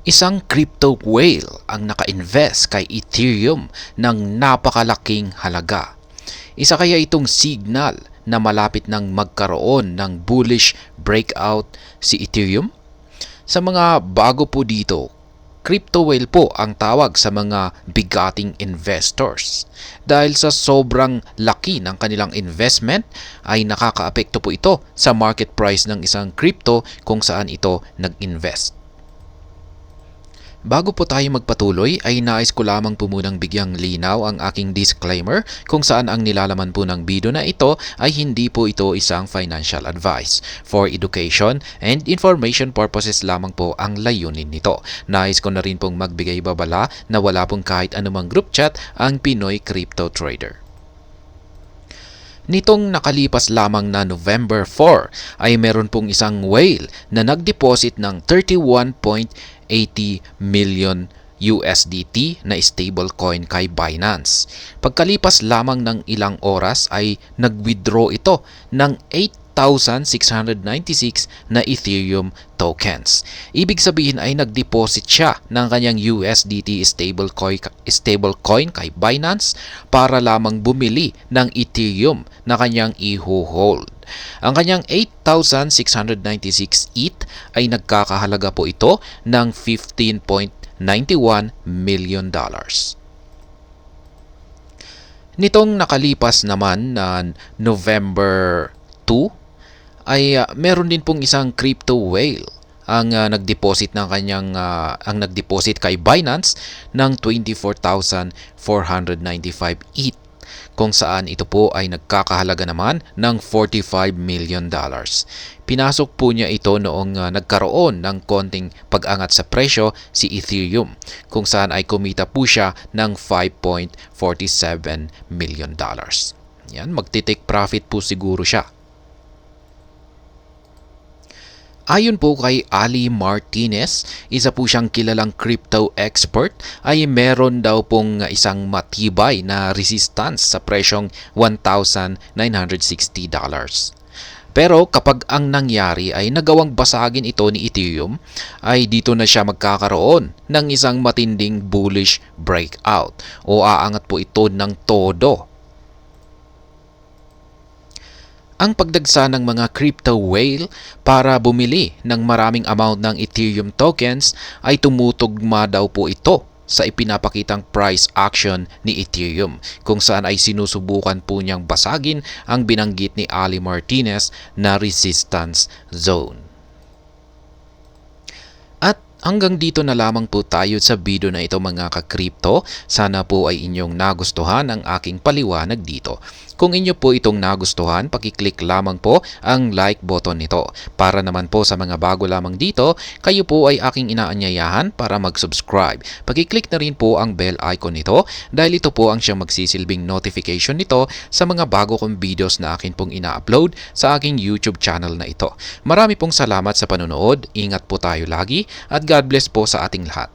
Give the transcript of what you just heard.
Isang crypto whale ang naka-invest kay Ethereum ng napakalaking halaga. Isa kaya itong signal na malapit nang magkaroon ng bullish breakout si Ethereum? Sa mga bago po dito, crypto whale po ang tawag sa mga bigating investors. Dahil sa sobrang laki ng kanilang investment ay nakakaapekto po ito sa market price ng isang crypto kung saan ito nag-invest. Bago po tayo magpatuloy ay nais ko lamang po munang bigyang linaw ang aking disclaimer kung saan ang nilalaman po ng video na ito ay hindi po ito isang financial advice. For education and information purposes lamang po ang layunin nito. Nais ko na rin pong magbigay babala na wala pong kahit anumang group chat ang Pinoy Crypto Trader. Nitong nakalipas lamang na November 4 ay meron pong isang whale na nag-deposit ng 31.80 million USDT na stablecoin kay Binance. Pagkalipas lamang ng ilang oras ay nag-withdraw ito ng 8,696 na Ethereum tokens. Ibig sabihin ay nag-deposit siya ng kanyang USDT stablecoin kay Binance para lamang bumili ng Ethereum na kanyang i-hold. Ang kanyang 8,696 ETH ay nagkakahalaga po ito ng $15.91 million. Nitong nakalipas naman na November 2 ay meron din pong isang crypto whale ang nag-deposit kay Binance ng 24,495 ETH kung saan ito po ay nagkakahalaga naman ng $45 million. Pinasok po niya ito noong nagkaroon ng konting pag-angat sa presyo si Ethereum kung saan ay kumita po siya ng $5.47 million. Yan, magti-take profit po siguro siya. Ayon po kay Ali Martinez, isa po siyang kilalang crypto expert, ay meron daw pong isang matibay na resistance sa presyong $1,960. Pero kapag ang nangyari ay nagawang basagin ito ni Ethereum, ay dito na siya magkakaroon ng isang matinding bullish breakout o aangat po ito ng todo. Ang pagdagsa ng mga crypto whale para bumili ng maraming amount ng Ethereum tokens ay tumutugma daw po ito sa ipinapakitang price action ni Ethereum kung saan ay sinusubukan po niyang basagin ang binanggit ni Ali Martinez na resistance zone. At hanggang dito na lamang po tayo sa video na ito mga ka-crypto. Sana po ay inyong nagustuhan ang aking paliwanag dito. Kung inyo po itong nagustuhan, pakiclick lamang po ang like button nito. Para naman po sa mga bago lamang dito, kayo po ay aking inaanyayahan para mag-subscribe. Pakiclick na rin po ang bell icon nito dahil ito po ang siyang magsisilbing notification nito sa mga bago kong videos na akin pong ina-upload sa aking YouTube channel na ito. Marami pong salamat sa panonood, ingat po tayo lagi at God bless po sa ating lahat.